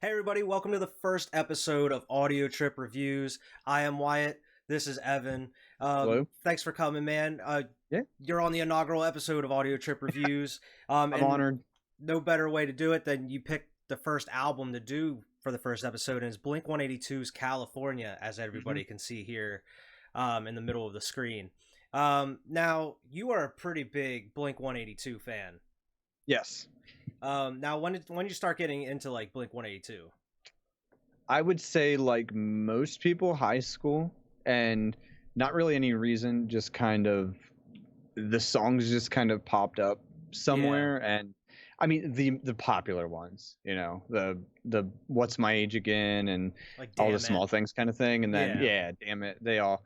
Hey everybody, welcome to the first episode of Audio Trip Reviews. I am Wyatt. This is Evan. Hello? Thanks for coming, man. Yeah, You're on the inaugural episode of Audio Trip Reviews. I'm And honored. no better way to do it than you pick the first album to do for the first episode, and it's Blink-182's California, as Hmm. everybody can see here in the middle of the screen. Now, you are a pretty big Blink-182 fan. Yes. Now, when did you start getting into like Blink-182? I would say, like most people, high school, and not really any reason, just kind of the songs just kind of popped up Yeah, somewhere. And I mean, the popular ones, the What's My Age Again and like all the damn it. small things kind of thing. And then, Yeah. yeah, damn it, they all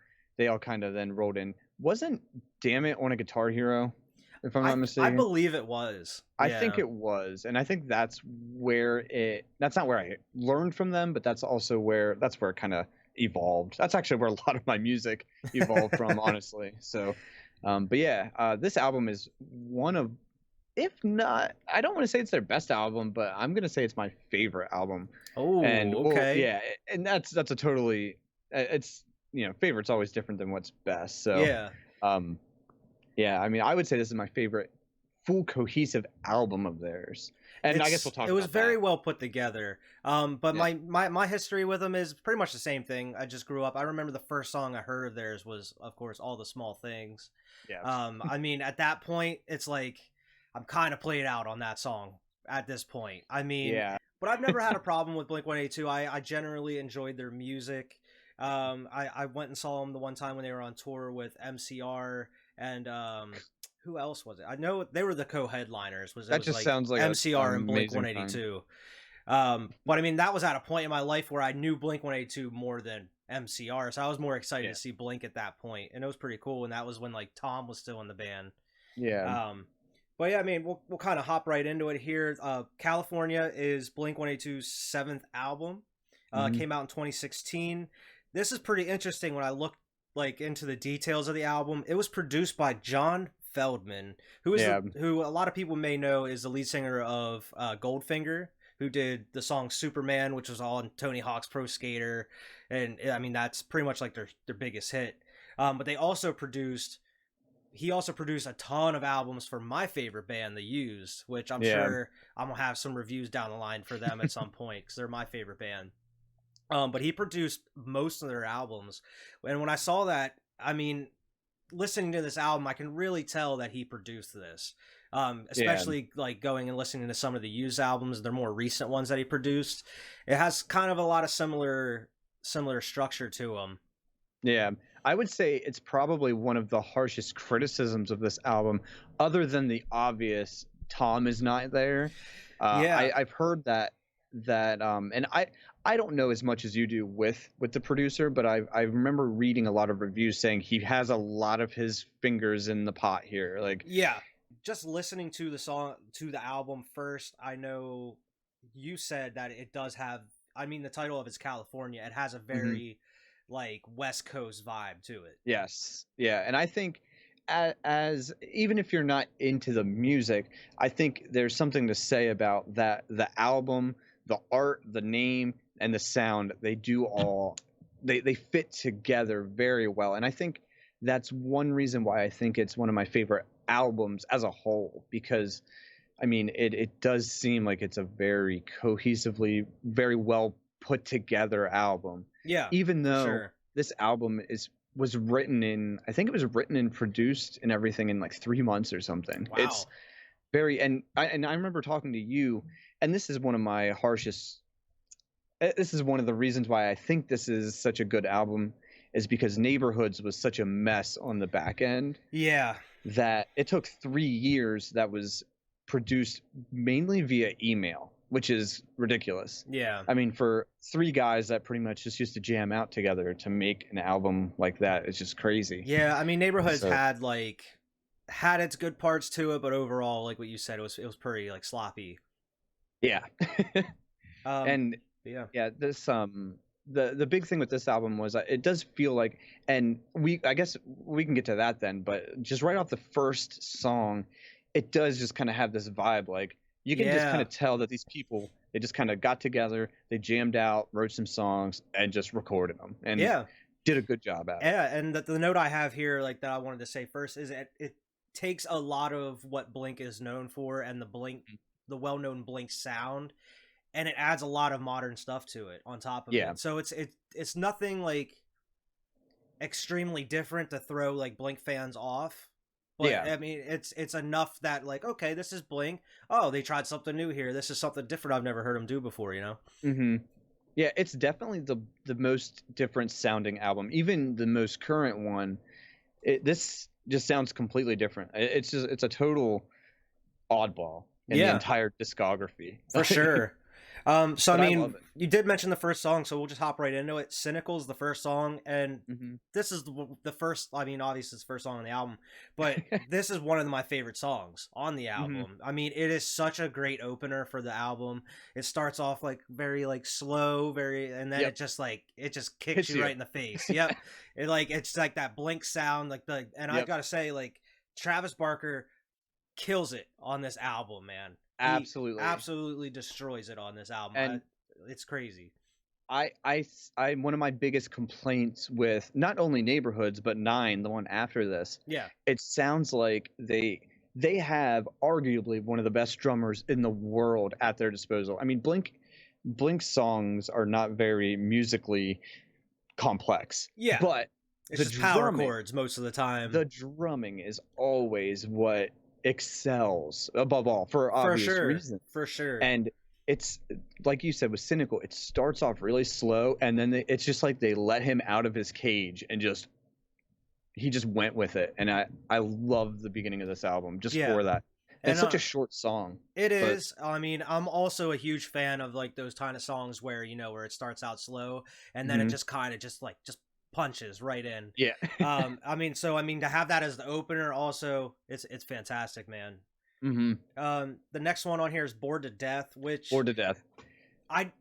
kind of then rolled in. Wasn't Damn It on a Guitar Hero, if I'm I not I mistaken? believe it was. I think Yeah. it was, and I think that's not where I learned from them, but that's where it kind of evolved. That's actually where a lot of my music evolved from, honestly. So, but yeah, this album is one of, if not, I don't want to say it's their best album, but I'm gonna say it's my favorite album. And Oh, well, okay. yeah, and that's a totally, it's favorite's always different than what's best. So, Yeah. um, yeah, I mean, I would say this is my favorite full cohesive album of theirs. And I guess we'll It talk was about very that. well put together. But Yeah. my history with them is pretty much the same thing. I just grew up. I remember the first song I heard of theirs was, of course, All the Small Things. Yeah. I mean, at that point, it's like I'm kind of played out on that song at this point. I mean, Yeah. but I've never had a problem with Blink-182. I generally enjoyed their music. I went and saw them the one time when they were on tour with MCR and who else was it? I know they were the co-headliners. It That was just like sounds like a MCR and Blink amazing time. 182. But I mean, that was at a point in my life where I knew Blink 182 more than MCR, so I was more excited Yeah. to see Blink at that point, and it was pretty cool. And that was when like Tom was still in the band. Yeah. Um, but yeah, I mean, we'll kind of hop right into it here. California is Blink 182's seventh album. Hmm. Came out in 2016. This is pretty interesting when I looked like into the details of the album. It was produced by John Feldman, Yeah. who a lot of people may know is the lead singer of Goldfinger, who did the song Superman, which was all on Tony Hawk's Pro Skater, and I mean that's pretty much like their biggest hit. But he also produced a ton of albums for my favorite band, The Used, which I'm Yeah. sure I'm gonna have some reviews down the line for them at some point because they're my favorite band. But he produced most of their albums, and when I saw that, I mean, listening to this album, I can really tell that he produced this. Yeah. Especially like going and listening to some of the Used albums, their more recent ones that he produced. It has kind of a lot of similar structure to them. Yeah. I would say it's probably one of the harshest criticisms of this album, other than the obvious Tom is not there. Yeah, I've heard and I don't know as much as you do with the producer, but I remember reading a lot of reviews saying he has a lot of his fingers in the pot here. Like, yeah. Just listening to the album first, I know you said that it does have. I mean, the title of it's California. It has a mhm. very like West Coast vibe to it. Yes, yeah, and I think as even if you're not into the music, I think there's something to say about that. The album, the art, the name, and the sound, they fit together very well, and I think that's one reason why I think it's one of my favorite albums as a whole, because I mean it does seem like it's a very cohesively, very well put together album, Yeah, even for though sure. this album is was written in, I think it was written and produced and everything in like 3 months or something. It's Wow. very, and I remember talking to you, and this is one of my harshest. This is one of the reasons why I think this is such a good album, is because Neighborhoods was such a mess on the back end Yeah, that it took 3 years, that was produced mainly via email, which is ridiculous. yeah, I mean, for three guys that pretty much just used to jam out together to make an album like that, it's just crazy. yeah. I mean, Neighborhoods So had its good parts to it, but overall, like what you said, it was pretty like sloppy. yeah. Um, And yeah, yeah, this the big thing with this album was it does feel like, and I guess we can get to that then, but just right off the first song, it does just kind of have this vibe, like you can just kind yeah, of tell that these people, They just kind of got together, they jammed out, wrote some songs, and just recorded them, and Yeah. did a good job at it. Yeah, and the note I have here, like that I wanted to say first, is it takes a lot of what Blink is known for and the well-known Blink sound, and it adds a lot of modern stuff to it on top of Yeah. it. So it's nothing like extremely different to throw like Blink fans off. But Yeah. I mean, it's enough that like, okay, this is Blink. Oh, they tried something new here. This is something different I've never heard them do before, you know? Mm-hmm. Yeah, it's definitely the most different sounding album. Even the most current one, this just sounds completely different. It's a total oddball in the Yeah, entire discography. for sure. So But I I mean, love it. you did mention the first song, so we'll just hop right into it. "Cynical" is the first song, and Mm-hmm. this is the first. I mean, obviously, it's the first song on the album, but this is one of my favorite songs on the album. I mean, it is such a great opener for the album. It starts off like very like slow, and then Yep. it just kicks Hits you you. right in the face. Yep, it's like that Blink sound, and I Yep. gotta say, like Travis Barker kills it on this album, man. He Absolutely. absolutely destroys it on this album. And It's crazy. I one of my biggest complaints with not only Neighborhoods but Nine, the one after this, Yeah. it sounds like they have arguably one of the best drummers in the world at their disposal. I mean, Blink songs are not very musically complex. Yeah. But It's just power chords most of the time. The drumming is always what excels above all for obvious reasons. For sure. And it's like you said with Cynical, it starts off really slow, and then it's just like they let him out of his cage and he just went with it. And I love the beginning of this album just for that. And it's such a short song. It is. I mean, I'm also a huge fan of like those kind of songs where, you know, where it starts out slow and then it just kind of just punches right in. Yeah. I mean, to have that as the opener also, it's fantastic, man. Mm-hmm. The next one on here is Bored to Death, which Bored to Death.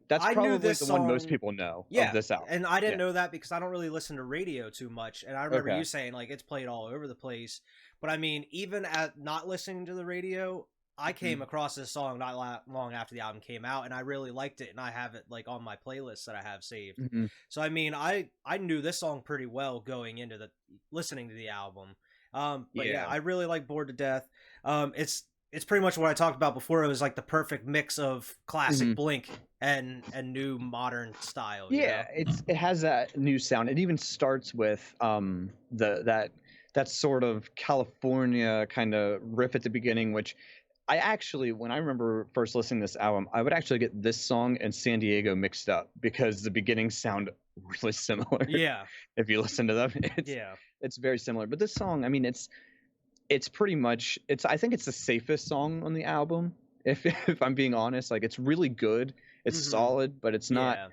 That's probably knew this the song, one most people know of this album. And I didn't know that because I don't really listen to radio too much. And I remember you saying like it's played all over the place. But I mean, even at not listening to the radio, I came across this song not long after the album came out, and I really liked it, and I have it like on my playlist that I have saved. So I mean, I knew this song pretty well going into listening to the album. But yeah, I really like Bored to Death. It's pretty much what I talked about before. It was like the perfect mix of classic Blink and new modern style. Yeah, it has that new sound. It even starts with that sort of California kind of riff at the beginning, which I actually, when I remember first listening to this album, I would actually get this song and San Diego mixed up because the beginnings sound really similar. Yeah. If you listen to them, it's very similar. But this song, I mean, it's pretty much I think it's the safest song on the album. If I'm being honest, like it's really good. It's solid, but it's not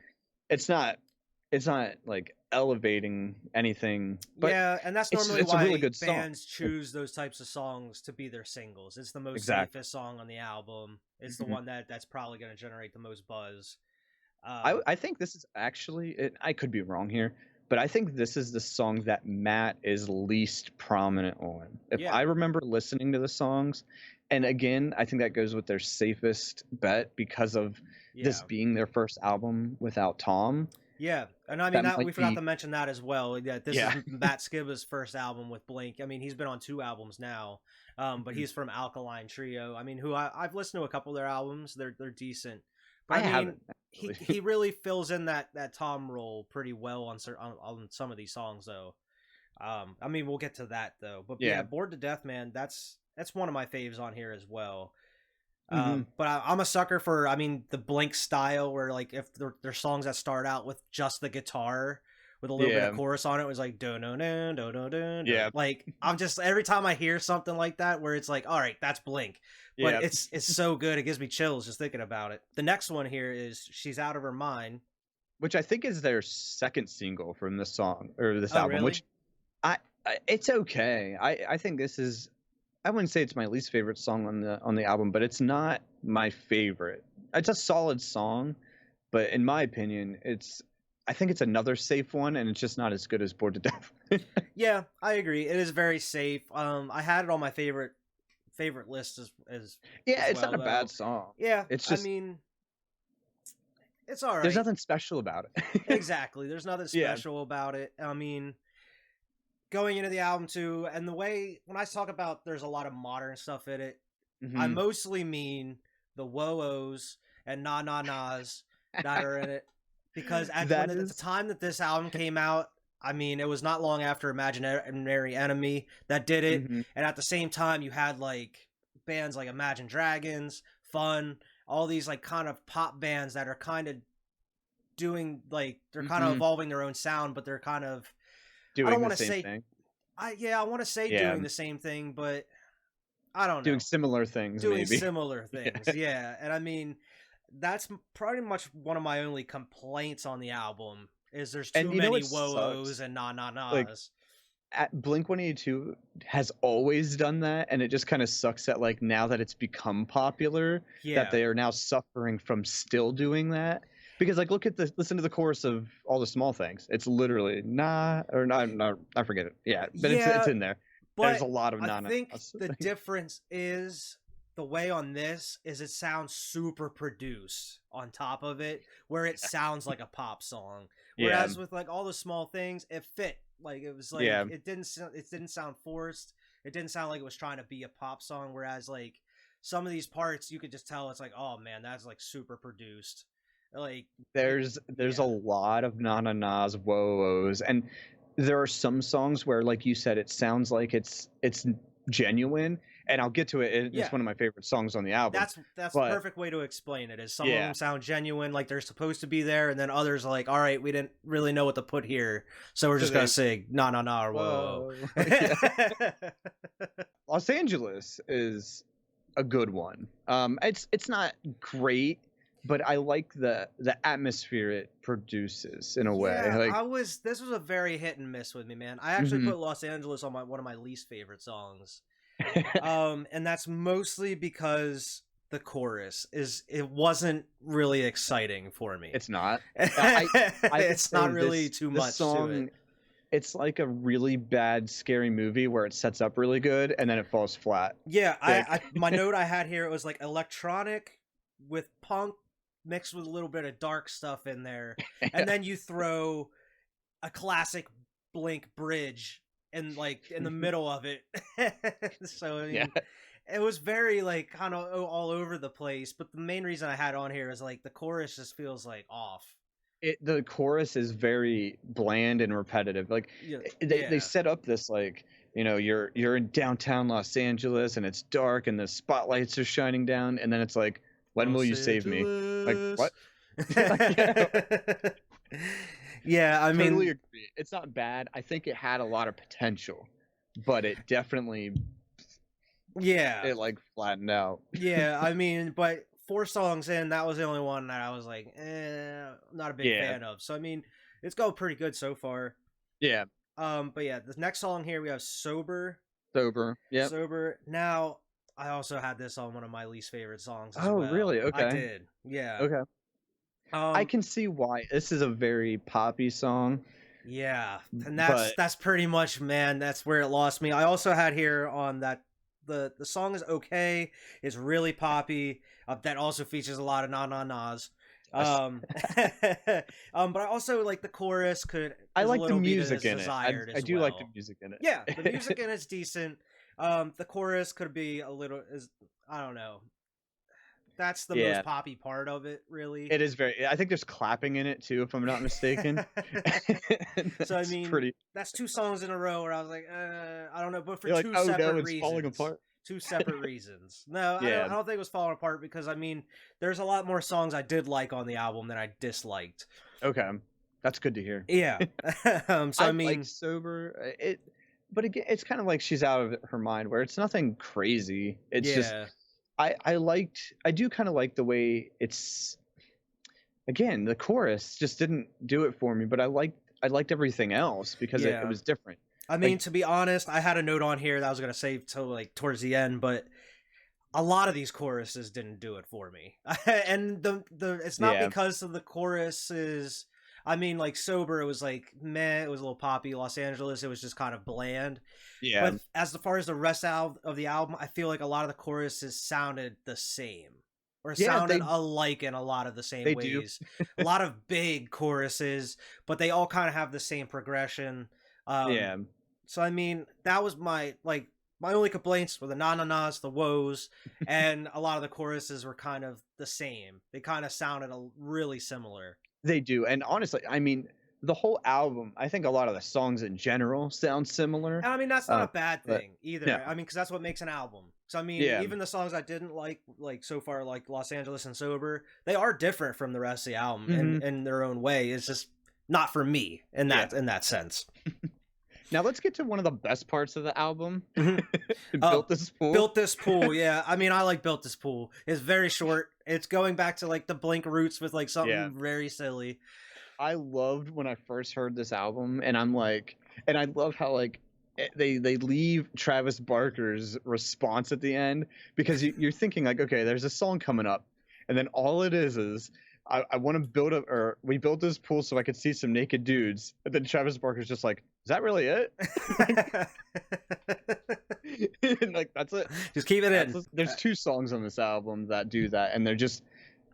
like elevating anything. But yeah, and that's normally it's why a really good bands choose those types of songs to be their singles. It's the most safest song on the album. It's the one that's probably going to generate the most buzz. I think this is actually, I could be wrong here, but I think this is the song that Matt is least prominent on. If I remember listening to the songs, and again, I think that goes with their safest bet because of this being their first album without Tom. Yeah, and I mean, we forgot to mention that as well. Yeah, this is Matt Skiba's first album with Blink. I mean, he's been on 2 albums now, but he's from Alkaline Trio. I mean, who I've listened to a couple of their albums. They're decent. But I mean, he really fills in that Tom role pretty well on some of these songs, though. I mean, we'll get to that though. But yeah, Bored to Death, man. That's one of my faves on here as well. But I'm a sucker for, I mean, the Blink style where like if there's songs that start out with just the guitar with a little bit of chorus on it, was like do no no do no do. Yeah. Like I'm just every time I hear something like that where it's like, all right, that's Blink. But it's so good. It gives me chills just thinking about it. The next one here is She's Out of Her Mind, which I think is their second single from this song or this album, really? Which it's okay. I think this is, I wouldn't say it's my least favorite song on the album, but it's not my favorite. It's a solid song, but in my opinion, I think it's another safe one, and it's just not as good as Bored to Death. Yeah, I agree. It is very safe. I had it on my favorite list as it's well, not a bad song. Yeah, it's just, I mean, It's all There's right. nothing special about it. Exactly. There's nothing Yeah. special about it. I mean, going into the album too, and the way when I talk about there's a lot of modern stuff in it, I Hmm. mostly mean the whoa-ohs and na-na-nas that are in it. Because That at the is. time that this album came out, I mean, it was not long after Imaginary Enemy that did it, Hmm. and at the same time, you had like bands like Imagine Dragons, Fun, all these like kind of pop bands that are kind of doing like they're kind of Hmm. evolving their own sound, but they're kind of I don't Doing the want to same say thing. I want to say Yeah. doing the same thing, but I don't Doing know. similar things, Doing maybe. similar things, Yeah. yeah. And I mean, that's pretty much one of my only complaints on the album is there's And too you know many what whoa-ohs sucks? and Like, na-na-nas. Blink-182 has always done that, and it just kind of sucks that like now that it's become popular, that Yeah. they are now suffering from still doing that. Because like listen to the chorus of All the Small Things. It's literally nah or nah, I forget it. Yeah, but it's Yeah, in there. There's a but lot of I nah. think the difference is the way on this is it sounds super produced on top of it, where it sounds like a pop song. Yeah, Whereas with like all the small things, it fit. Like it was like yeah. it didn't sound forced. It didn't sound like it was trying to be a pop song. Whereas like some of these parts, you could just tell it's like, oh man, that's like super produced. Like it, There's a yeah, lot of na-na-nas, whoa-ohs, and there are some songs where, like you said, it sounds like it's genuine, and I'll get to it. It's yeah. one of my favorite songs on the album. That's the But perfect way to explain it. Is some of yeah, them sound genuine, like they're supposed to be there, and then others are like, all right, we didn't really know what to put here, so we're so just gonna they say no, no, no, or whoa, whoa. Yeah. whoa. Los Angeles is a good one. It's not great, but I like the atmosphere it produces in a way. Yeah, Like, this was a very hit and miss with me, man. I actually mhm. put Los Angeles on one of my least favorite songs. And that's mostly because the chorus it wasn't really exciting for me. It's not. I would It's not say really too this much to it. song, it's like a really bad scary movie where it sets up really good and then it falls flat. Yeah, Like, my note I had here, it was like electronic with punk mixed with a little bit of dark stuff in there, and then you throw a classic Blink bridge and like in the middle of it. So I yeah. mean, it was very like kind of all over the place. But the main reason I had on here is like the chorus just feels like off. The chorus is very bland and repetitive. Like, Yeah, they yeah. set up this, like, you're in downtown Los Angeles and it's dark and the spotlights are shining down, and then it's like, when will Los you save me? Like, Angeles. what? Like, yeah, Yeah, I totally mean, agree. It's not bad. I think it had a lot of potential, but it definitely, yeah. it like flattened out. Yeah, I mean, but 4 songs in, that was the only one that I was like, not a big Yeah. fan of. So I mean, it's going pretty good so far. Yeah. But yeah, the next song here we have Sober. Sober. Yep. Sober. Now, I also had this on one of my least favorite songs as Oh, well. really? I Okay. did. Yeah. Okay. I Um, can see why. This is a very poppy song, yeah. And but that's pretty much, man, that's where it lost me. I also had here on that the song is okay, it's really poppy. That also features a lot of na na nas. yes. Um, but I also like the chorus I is a like the little bit music as in it. desired I as do like the well. music in Yeah, the music it. in it's decent. The chorus could be a little is I don't know. That's the most Yeah, poppy part of it, really. it is very. I think there's clapping in it too, if I'm not mistaken. And So I that's mean, pretty. that's 2 songs in a row where I was like, I don't know, but for You're like, two oh no, separate it's falling reasons. apart. 2 separate reasons. No, Yeah. I don't think it was falling apart because I mean, there's a lot more songs I did like on the album than I disliked. Okay, that's good to hear. Yeah. So I I like mean, sober. But again, it's kind of like she's out of her mind, where it's nothing crazy. It's just yeah, I do kind of like the way it's. Again, the chorus just didn't do it for me, but I liked everything else because it yeah. was different. I mean, Like, to be honest, I had a note on here that I was gonna save till like towards the end, but a lot of these choruses didn't do it for me. And the it's not yeah, because of the choruses. I mean, like Sober, it was like meh, it was a little poppy. Los Angeles, it was just kind of bland. yeah, But as far as the rest of the album, I feel like a lot of the choruses sounded the same. or Yeah, sounded alike in a lot of the same they do. ways. A lot of big choruses, but they all kind of have the same progression. Um, Yeah, so I mean, that was my only complaints were the na na nas, the woes, and a lot of the choruses were kind of the same. They kind of sounded really similar. they do. And honestly, I mean, the whole album, I think a lot of the songs in general sound similar. And I mean, that's not a bad But thing either. no, I mean, because that's what makes an album. So I mean, yeah, even the songs I didn't like so far, like Los Angeles and Sober, they are different from the rest of the album hmm in their own way. It's just not for me yeah. in that sense. Now let's get to one of the best parts of the album. Mhm. Built this pool. Built This Pool, yeah. I mean, I like Built This Pool. It's very short. It's going back to like the Blink roots with like Yeah. something very silly. I loved when I first heard this album, and I'm like, and I love how like they leave Travis Barker's response at the end, because you're thinking like, okay, there's a song coming up, and then all it is I want to build up, or we built this pool so I could see some naked dudes, and then Travis Barker's just like, is that really it? And like that's it. Just keep it in. There's 2 songs on this album that do that, and they're just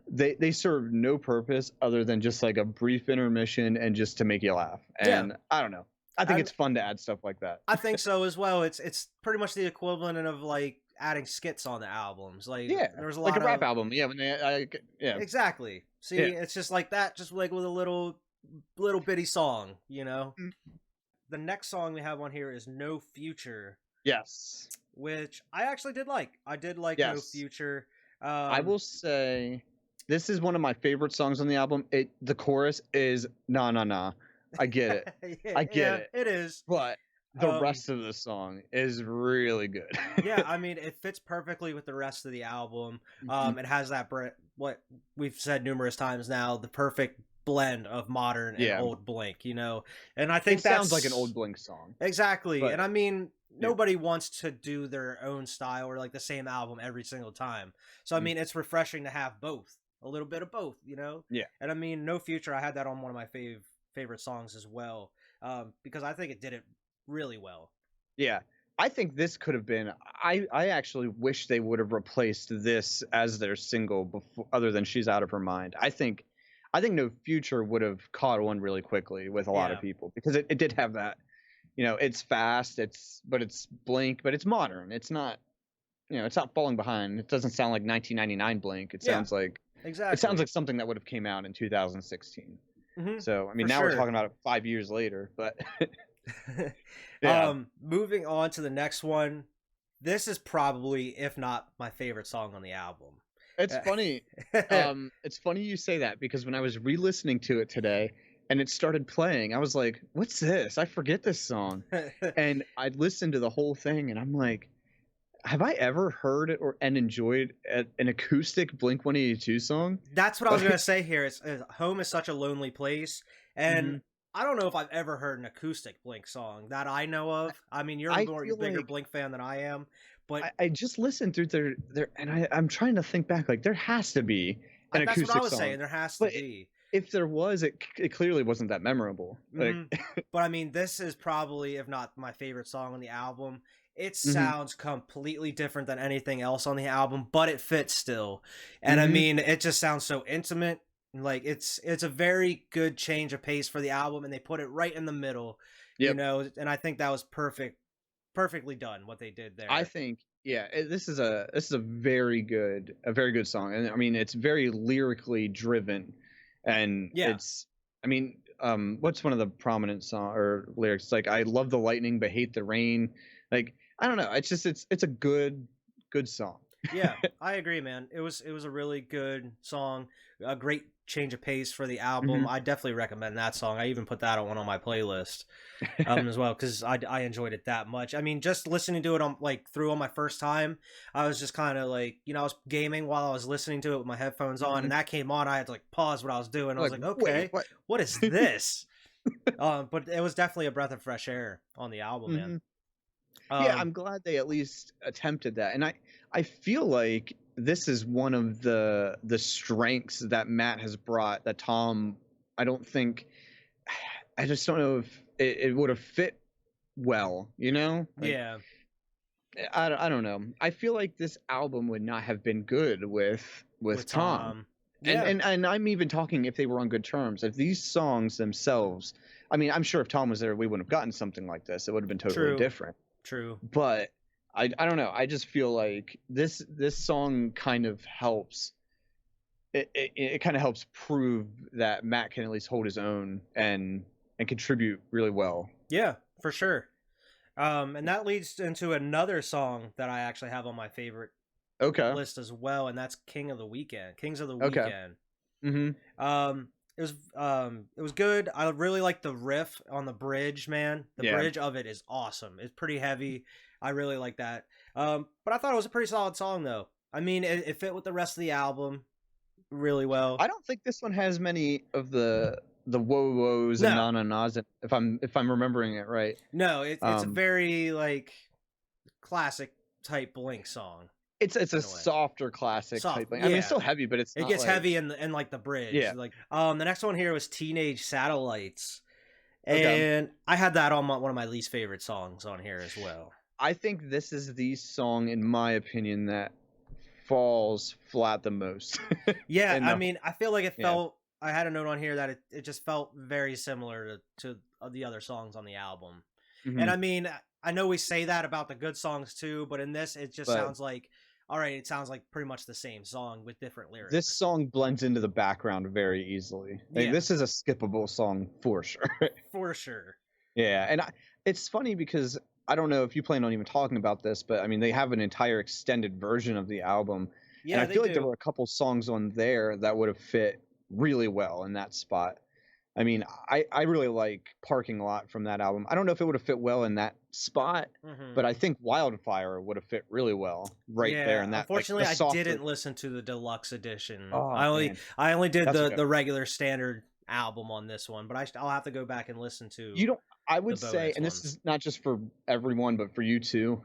they serve no purpose other than just like a brief intermission and just to make you laugh. And Yeah. I don't know. I think it's fun to add stuff like that. I think so as well. It's pretty much the equivalent of like adding skits on the albums. Like Yeah, there's a like lot a rap of album. Yeah, when yeah, exactly. See, Yeah. it's just like that, just like with a little bitty song, you know. Mhm. The next song we have on here is No Future, Yes. which I actually did like. I did like No Yes. Future. I will say this is one of my favorite songs on the album. The chorus is nah nah nah. I get it. Yeah, I get it. It is. But the Um, rest of the song is really good. Yeah, I mean, it fits perfectly with the rest of the album. Mhm. It has that what we've said numerous times now, the perfect blend of modern and Yeah. old Blink, you know. And I think It that sounds like an old Blink song. exactly. but- And I mean, nobody wants to do their own style or like the same album every single time. So I Mm. mean, it's refreshing to have both, a little bit of both, you know. Yeah. And I mean, No Future, I had that on one of my favorite songs as well, because I think it did it really well. Yeah. I think this could have been. I actually wish they would have replaced this as their single before, other than She's Out of Her Mind. I think No Future would have caught on really quickly with a lot of Yeah. people, because it did have that. You know, it's fast. It's Blink, but it's modern. It's not. You know, it's not falling behind. It doesn't sound like 1999 Blink. It Yeah. sounds like Exactly. it sounds like something that would have came out in 2016. Mhm. So I mean, For now we're sure. talking about it 5 years later, but yeah. Moving on to the next one. This is probably, if not my favorite song on the album. It's funny. It's funny you say that, because when I was re-listening to it today and it started playing, I was like, "What's this? I forget this song." And I listened to the whole thing, and I'm like, "Have I ever heard it and enjoyed an acoustic Blink-182 song?" That's what I was gonna say here. It's Home is Such a Lonely Place, and Mhm. I don't know if I've ever heard an acoustic Blink song that I know of. I mean, you're I a feel bigger like- Blink fan than I am, but I just listened through their and I'm trying to think back. Like, there has to be an that's acoustic what I was song. saying. There has to But be. If there was, it clearly wasn't that memorable. Like, Mhm. But I mean, this is probably, if not my favorite song on the album. It Mhm. sounds completely different than anything else on the album, but it fits still. And I Mhm. mean, it just sounds so intimate. Like it's a very good change of pace for the album, and they put it right in the middle. You Yep. know, and I think that was perfectly done what they did there. I think, yeah, this is a very good song, and I mean, it's very lyrically driven, and Yeah. it's, I mean, what's one of the prominent song or lyrics? Like, I love the lightning but hate the rain. Like, I don't know, it's just it's a good song. Yeah, I agree, man. It was a really good song, a great change of pace for the album. Mhm. I definitely recommend that song. I even put that one on my playlist as well, because I enjoyed it that much. I mean, just listening to it on on my first time, I was just kind of like, you know, I was gaming while I was listening to it with my headphones on, Mhm. and that came on. I had to like pause what I was doing. I was like, wait, okay, what? what is this? But it was definitely a breath of fresh air on the album, man. Mhm. Yeah, Um, I'm glad they at least attempted that, and I feel like this is one of the strengths that Matt has brought that Tom, I don't think, I just don't know if it would have fit well, you know? Like, yeah. I don't know. I feel like this album would not have been good with with Tom. Yeah, And I'm even talking if they were on good terms. If these songs themselves, I mean, I'm sure if Tom was there, we wouldn't have gotten something like this. It would have been totally different. True. But I don't know. I just feel like this song kind of helps. It kind of helps prove that Matt can at least hold his own and contribute really well. Yeah, for sure. And that leads into another song that I actually have on my favorite list as well, and that's Kings of the Weekend. It was good. I really like the riff on the bridge, man. The bridge of it is awesome. It's pretty heavy. I really like that. But I thought it was a pretty solid song, though. I mean, it fit with the rest of the album really well. I don't think this one has many of the whoa woes and na-na-nas, if I'm remembering it right. No, it's a very like classic type Blink song. It's a softer classic type thing. I mean, it's still heavy, but it gets heavy in like the bridge. Yeah. Like the next one here was Teenage Satellites, and I had that on one of my least favorite songs on here as well. I think this is the song, in my opinion, that falls flat the most. Yeah, I mean, I feel like it felt. I had a note on here that it just felt very similar to the other songs on the album. Mm-hmm. And I mean, I know we say that about the good songs too, but in this, it just sounds like, all right, it sounds like pretty much the same song with different lyrics. This song blends into the background very easily. Like, this is a skippable song for sure. For sure. Yeah, and it's funny because I don't know if you plan on even talking about this, but I mean, they have an entire extended version of the album. Yeah, and I feel like there were a couple songs on there that would have fit really well in that spot. I mean, I really like Parking Lot from that album. I don't know if it would have fit well in that spot, but I think Wildfire would have fit really well there. And that, unfortunately, like, I didn't listen to the deluxe edition. Oh, I only did the regular standard album on this one, but I'll have to go back and listen to. I would say, and this is not just for everyone, but for you too.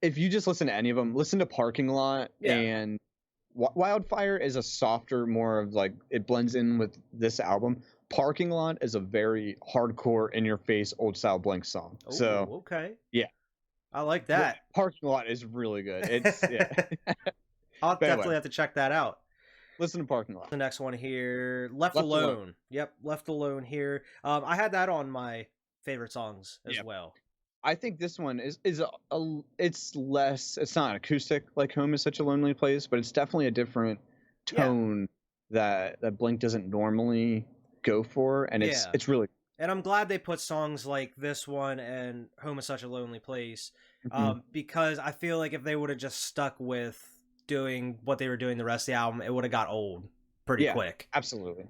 If you just listen to any of them, listen to Parking Lot and Wildfire is a softer, more of like, it blends in with this album. Parking Lot is a very hardcore, in-your-face, old-style Blink song. Oh, so okay. Yeah. I like that. Parking Lot is really good. It's I'll definitely have to check that out. Listen to Parking Lot. The next one here, Left Alone. Yep, Left Alone here. I had that on my favorite songs as well. I think this one is it's less. It's not acoustic like Home Is Such a Lonely Place, but it's definitely a different tone that Blink doesn't normally go for, and it's really. And I'm glad they put songs like this one and Home Is Such a Lonely Place, because I feel like if they would have just stuck with doing what they were doing the rest of the album, it would have got old pretty quick. Absolutely,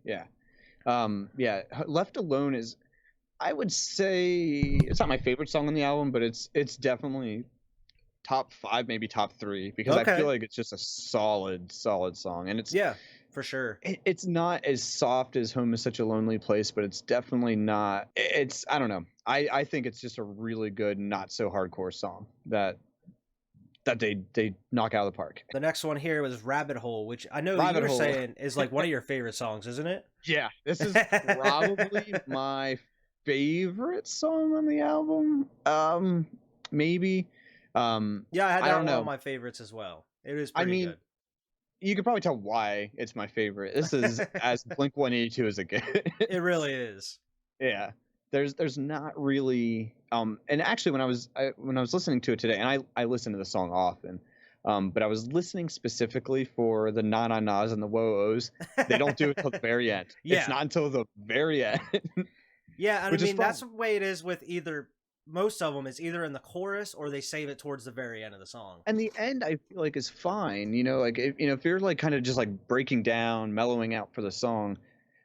yeah. Left Alone is, I would say, it's not my favorite song on the album, but it's definitely top 5, maybe top 3, because I feel like it's just a solid song, and it's for sure. It's not as soft as Home Is Such a Lonely Place, but it's definitely not. It's, I don't know. I think it's just a really good, not so hardcore song that they knock out of the park. The next one here was Rabbit Hole, which I know you were saying is like one of your favorite songs, isn't it? Yeah, this is probably my favorite song on the album. Maybe. Yeah, I had that one of my favorites as well. It is pretty good. You can probably tell why it's my favorite. This is as Blink-182 as it gets. It really is. Yeah. There's not really and actually when I was listening to it today, and I listen to the song often, but I was listening specifically for the na-na-nas and the whoa-ohs. They don't do it till the very end. It's not until the very end. Yeah, and I mean that's the way it is with most of them is either in the chorus or they save it towards the very end of the song. And the end, I feel like, is fine. Like if you're like kind of just like breaking down, mellowing out for the song,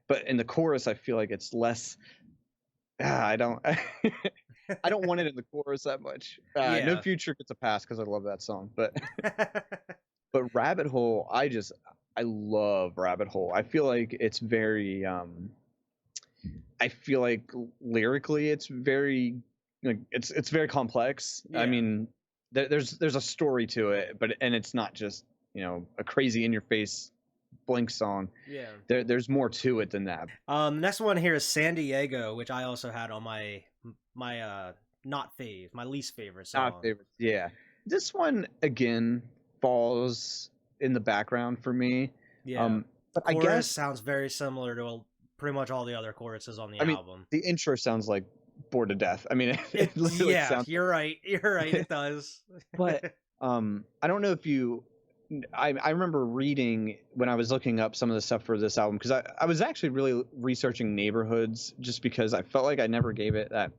but in the chorus, I feel like it's less. I don't want it in the chorus that much. No Future gets a pass because I love that song, but Rabbit Hole, I love Rabbit Hole. I feel like it's very. I feel like lyrically, it's very. It's very complex. Yeah. I mean, there's a story to it, and it's not just a crazy in your face Blink song. Yeah, there's more to it than that. The next one here is San Diego, which I also had on my my least favorite song. Not favorite. Yeah, this one again falls in the background for me. Yeah. But I Chorus guess, sounds very similar to pretty much all the other choruses on the I mean, album. the intro sounds like Bored to Death. I mean, it literally Yeah, sounds. you're right. You're right. It does. But I don't know if you. I remember reading when I was looking up some of the stuff for this album, because I was actually really researching Neighborhoods just because I felt like I never gave it that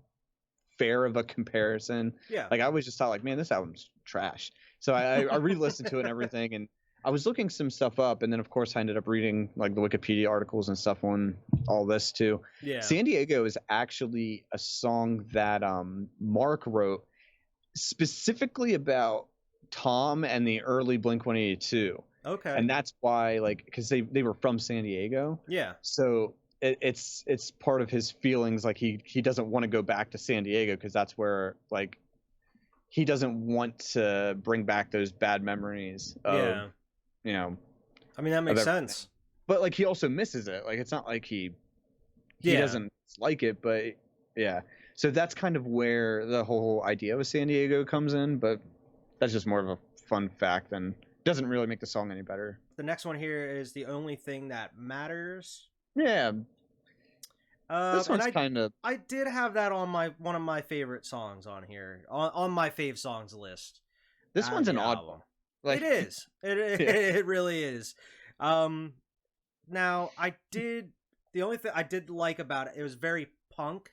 fair of a comparison. Yeah. Like I always just thought like, man, this album's trash. So I re-listened to it and everything, and I was looking some stuff up, and then of course I ended up reading like the Wikipedia articles and stuff on all this too. Yeah. San Diego is actually a song that Mark wrote specifically about Tom and the early Blink-182. Okay. And that's why, like, because they were from San Diego. Yeah. So it's part of his feelings, like he doesn't want to go back to San Diego because that's where, like, he doesn't want to bring back those bad memories of, Yeah. you know. I mean, that makes sense. But like he also misses it. Like it's not like he doesn't like it, but yeah. So that's kind of where the whole idea of San Diego comes in, but that's just more of a fun fact and doesn't really make the song any better. The next one here is The Only Thing That Matters. Yeah. This one's kind of. I did have that on one of my favorite songs on here, on my fave songs list. This one's an odd one. Like, it is. It really is. Now the only thing I did like about it was very punk.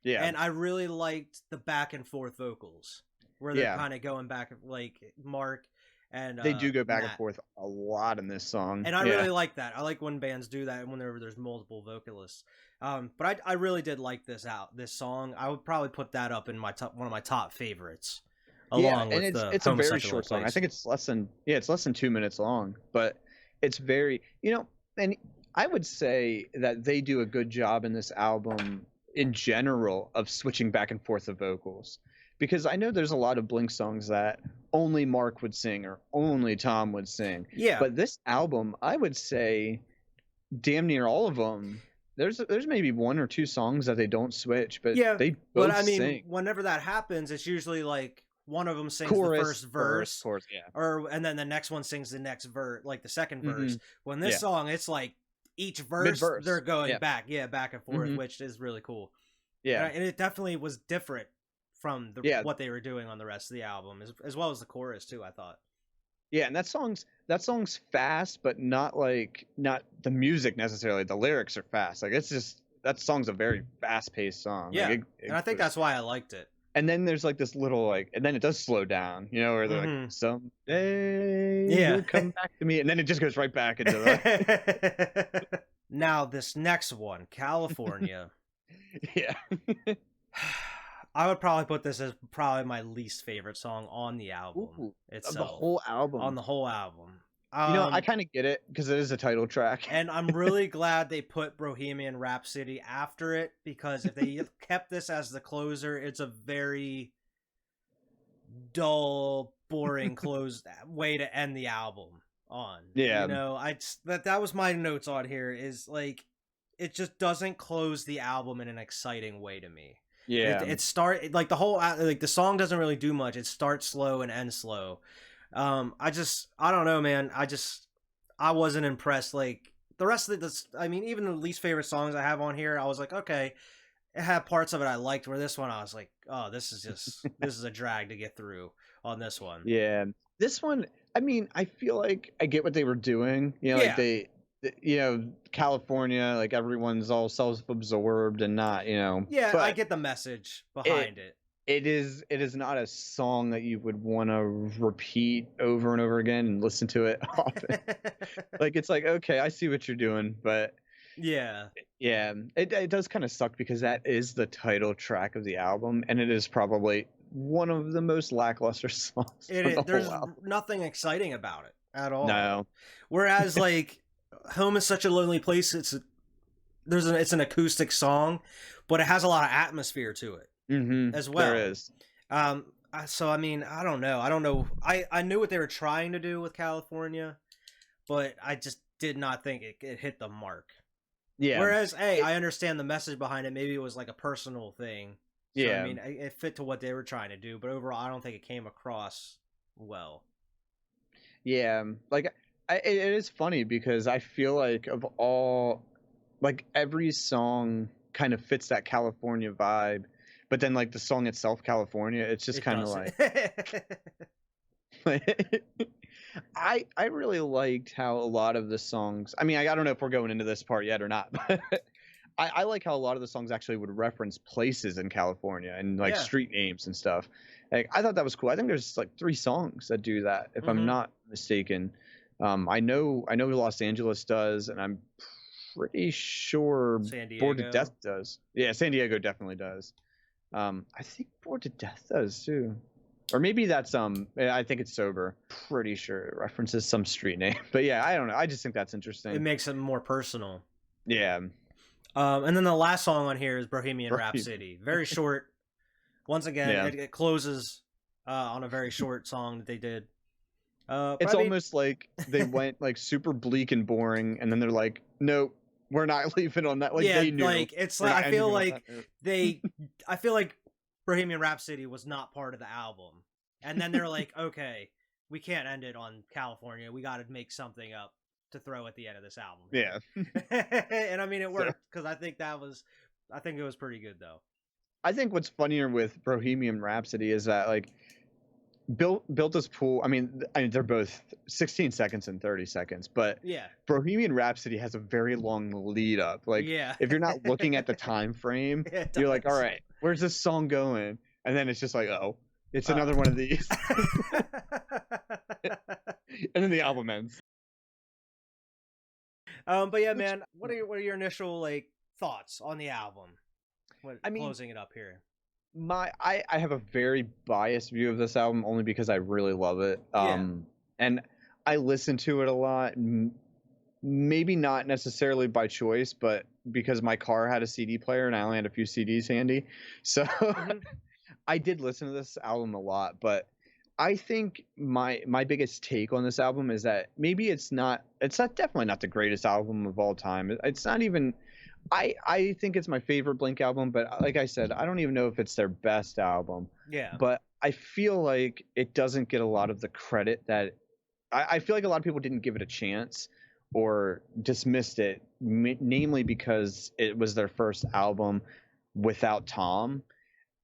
Yeah. And I really liked the back and forth vocals where they're kind of going back, like Mark and they do go back Matt. and forth a lot in this song. And I really like that. I like when bands do that whenever there's multiple vocalists. But I really did like this song. I would probably put that up in one of my top favorites. Along with it's a very short song. I think it's less than 2 minutes long, but it's very, and I would say that they do a good job in this album in general of switching back and forth the vocals, because I know there's a lot of Blink songs that only Mark would sing or only Tom would sing. Yeah. But this album, I would say damn near all of them. There's maybe one or two songs that they don't switch, but they both sing. Whenever that happens, it's usually like one of them sings chorus, the first verse, chorus, and then the next one sings the next verse, like the second verse. When this song, it's like each verse mid-verse. They're going back and forth, which is really cool. Yeah, and it definitely was different from what they were doing on the rest of the album, as well as the chorus too, I thought. Yeah, and that song's fast, but not the music necessarily. The lyrics are fast. Like it's just, that song's a very fast-paced song. Yeah, like and I think that's why I liked it. And then there's like this little and then it does slow down, where they're like, someday you'll come back to me, and then it just goes right back into that. Now this next one, California. Yeah. I would probably put this as probably my least favorite song on the album itself. The whole album. On the whole album. I kind of get it because it is a title track. And I'm really glad they put Bohemian Rhapsody after it, because if they kept this as the closer, it's a very dull, boring way to end the album on. Yeah. That was my notes on here, is like, it just doesn't close the album in an exciting way to me. Yeah. The song doesn't really do much. It starts slow and ends slow. I don't know, man. I wasn't impressed. Like the rest of this, I mean, even the least favorite songs I have on here, I was like, okay, it had parts of it I liked, where this one I was like, oh, this is a drag to get through on this one. Yeah. This one, I mean, I feel like I get what they were doing. Like California, like everyone's all self-absorbed and not, Yeah, but I get the message behind it. It is not a song that you would want to repeat over and over again and listen to it often. Like, it's like, okay, I see what you're doing, but it does kind of suck, because that is the title track of the album, and it is probably one of the most lackluster songs. There's nothing exciting about it at all. No. Whereas like Home is Such a Lonely Place, it's an acoustic song, but it has a lot of atmosphere to it. As well. There is. So I mean, I don't know. I knew what they were trying to do with California, but I just did not think it hit the mark. Yeah. Whereas, I understand the message behind it. Maybe it was like a personal thing. So, yeah. I mean, it fit to what they were trying to do, but overall, I don't think it came across well. Yeah. Like, It is funny because I feel like of all, like every song kind of fits that California vibe, but then like the song itself, California, it's just It kind of doesn't. like I really liked how a lot of the songs. I mean, I don't know if we're going into this part yet or not, but I like how a lot of the songs actually would reference places in California and like Yeah. street names and stuff. Like I thought that was cool. I think there's like 3 songs that do that, if I'm Mm-hmm. not mistaken. I know Los Angeles does, and I'm pretty sure San Bored to Death Diego. does. Yeah, San Diego definitely does. I think Bored to Death does too. Or maybe that's I think it's Sober. Pretty sure it references some street name. But yeah, I don't know. I just think that's It interesting. makes it more personal. Yeah. And then the last song on here is Bohemian Right. Rhapsody. Very short. Once again, Yeah. it closes on a very short song that they did. But It's I mean, almost like they went like super bleak and boring, and then they're like, nope, we're not leaving on that. Like yeah, they knew like it's we're like not ending it on that note. they, I feel like Bohemian Rhapsody was not part of the album, and then they're like, okay, we can't end it on California. We got to make something up to throw at the end of this album. Yeah. And I mean, it So worked because I think it was pretty good though. I think what's funnier with Bohemian Rhapsody is that like built this pool. I mean, they're both 16 seconds and 30 seconds, but Yeah, Bohemian Rhapsody has a very long lead up. Like yeah, if you're not looking at the time frame, it you're like, all does. right, where's this song going? And then it's just like, oh, it's another one of these. And then the album ends. But yeah, Which man, what are your initial like thoughts on the album? What I mean, closing it up here? I have a very biased view of this album only because I really love it. Yeah, And I listen to it a lot. Maybe not necessarily by choice, but because my car had a CD player and I only had a few CDs handy. So hmm I did listen to this album a lot, but I think my biggest take on this album is that maybe it's not definitely not the greatest album of all time. It's not even I think it's my favorite Blink album, but like I said, I don't even know if it's their best album. yeah, But I feel like it doesn't get a lot of the credit that I feel like a lot of people didn't give it a chance or dismissed it, namely because it was their first album without Tom.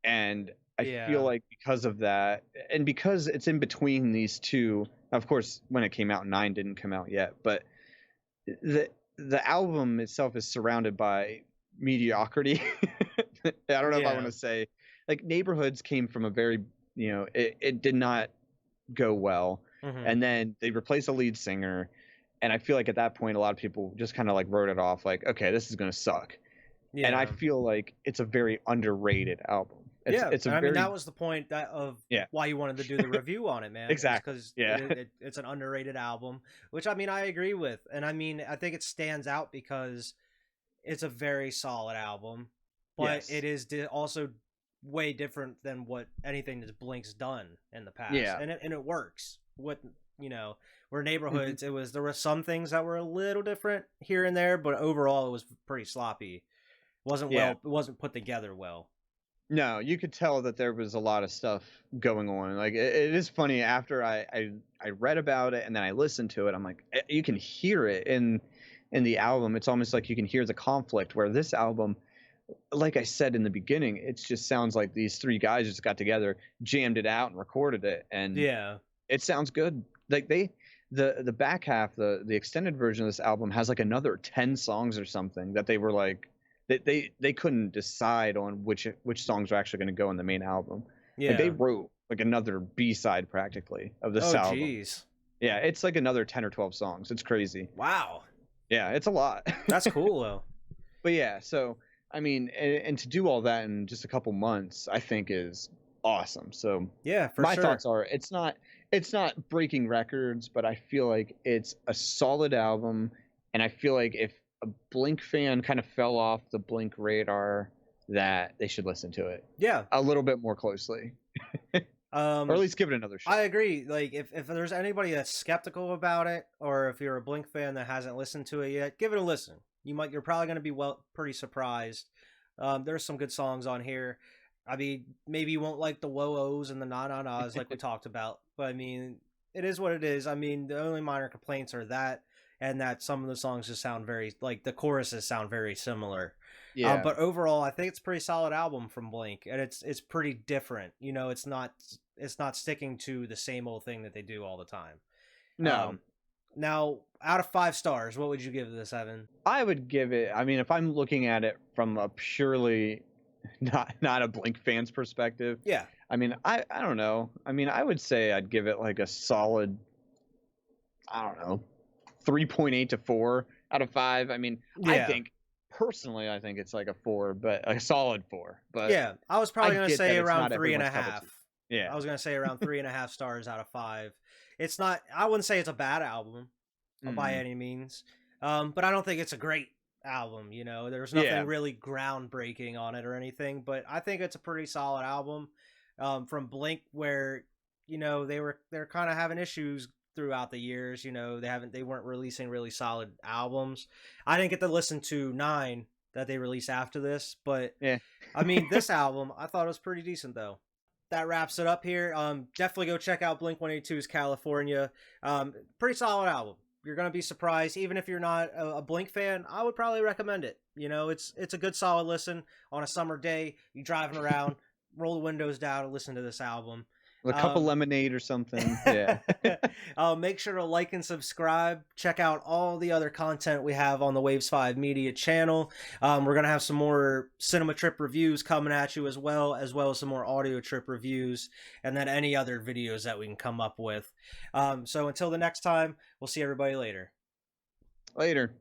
And I feel yeah, like because of that, and because it's in between these two, of course, when it came out, Nine didn't come out yet, but the the album itself is surrounded by mediocrity. I don't know if I want yeah. to say like Neighborhoods came from a very, it did not go well. hmm And then they replaced the lead singer. And I feel like at that point, a lot of people just kind of like wrote it off like, okay, this is going to suck. And I Yeah, feel like it's a very underrated album. It's, yeah. it's a And I mean, very, that was the point that of yeah, why you wanted to do the review on it, man. Is exactly. because Yeah. it's an underrated album, which I mean I agree with, and I mean I think it stands out because it's a very solid album, but Yes. it is also way different than what anything that Blink's done in the past, Yeah. and it works. What you know, where hmm Neighborhoods, there were some things that were a little different here and there, but overall it was pretty sloppy. Yeah. It wasn't put together well. No, you could tell that there was a lot of stuff going on. Like it is funny after I read about it and then I listened to it. I'm like, you can hear it in the album. It's almost like you can hear the conflict. Where this album, like I said in the beginning, it just sounds like these 3 guys just got together, jammed it out, and recorded it, and Yeah, it sounds good. Like the back half, the extended version of this album has like another 10 songs or something that they were like they couldn't decide on which songs are actually going to go in the main album. Like they yeah. wrote like another B-side practically of this Oh, album. geez. Yeah, it's like another 10 or 12 songs. It's crazy. Wow, Yeah, it's a lot. that's cool though. But yeah, so I mean, and to do all that in just a couple months, I think is awesome. So Yeah, for my sure. thoughts are it's not breaking records, but I feel like it's a solid album, and I feel like if a Blink fan kind of fell off the Blink radar, that they should listen to it Yeah. a little bit more closely, or at Um, least give it another I shot. agree. Like, if there's anybody that's skeptical about it, or if you're a Blink fan that hasn't listened to it yet, give it a listen. You're probably going to be pretty surprised. There's some good songs on here. I mean, maybe you won't like the whoa ohs and the na na nas like we talked about, but I mean, it is what it is. I mean, the only minor complaints are that, and that some of the songs just sound very, like, the choruses sound very similar. Yeah. But overall, I think it's a pretty solid album from Blink, and it's pretty different. You know, it's not sticking to the same old thing that they do all the time. No. Now, out of 5 stars, what would you give this, Evan? I would give it. I mean, if I'm looking at it from a purely not a Blink fan's perspective, Yeah. I mean, I don't know. I mean, I would say I'd give it like a solid, I don't know, 3.8 to 4 out of 5. I mean, Yeah. I think personally, I think it's like a 4, but a solid 4. But Yeah, I was probably I going to get say that it's around not three and a everyone's cup of half. tea. Yeah. I was going to say around 3.5 stars out of 5. It's not, I wouldn't say it's a bad album by any means. But I don't think it's a great album. You know, there's nothing really groundbreaking on it or anything, but I think it's a pretty solid album from Blink, where, you know, they're kind of having issues throughout the years. You know, they weren't releasing really solid albums. I didn't get to listen to 9 that they released after this, but Yeah. I mean, this album I thought was pretty decent though. That wraps it up here. Definitely go check out Blink-182's California. Pretty solid album. You're gonna be surprised, even if you're not a Blink fan. I would probably recommend it. You know, it's a good solid listen on a summer day. You driving around, roll the windows down, and listen to this album. A cup of lemonade or something. Yeah. Make sure to like and subscribe. Check out all the other content we have on the Waves 5 Media channel. We're going to have some more Cinema Trip reviews coming at you, as well as some more audio trip reviews, and then any other videos that we can come up with. So until the next time, we'll see everybody later. Later.